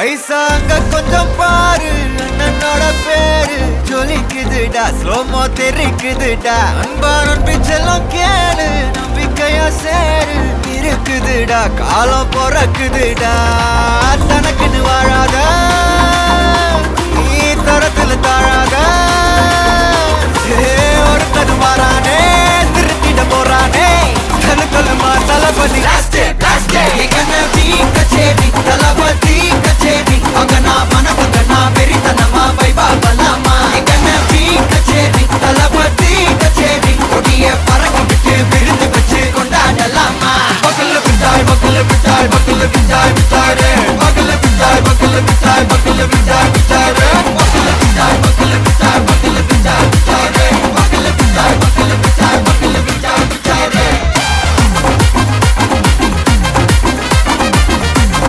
ஐசா அங்க கொஞ்சம் பாரு, அண்ணனோட பேரு ஜொலிக்குதுடா, ஸ்லோமோ தெரிக்குதுடா. அன்பான பிச்செல்லாம் கேளு, நம்பிக்கையா சேரு, இருக்குதுடா காலம் பொறக்குதுடா. தனக்குன்னு வாழாத, நீ தரத்துல தாழாத. ஒருத்தன் மாறானே, திருத்திட போறானே, கல்லு கல்லுமா தளபதி. Blast it, blast it, he gonna be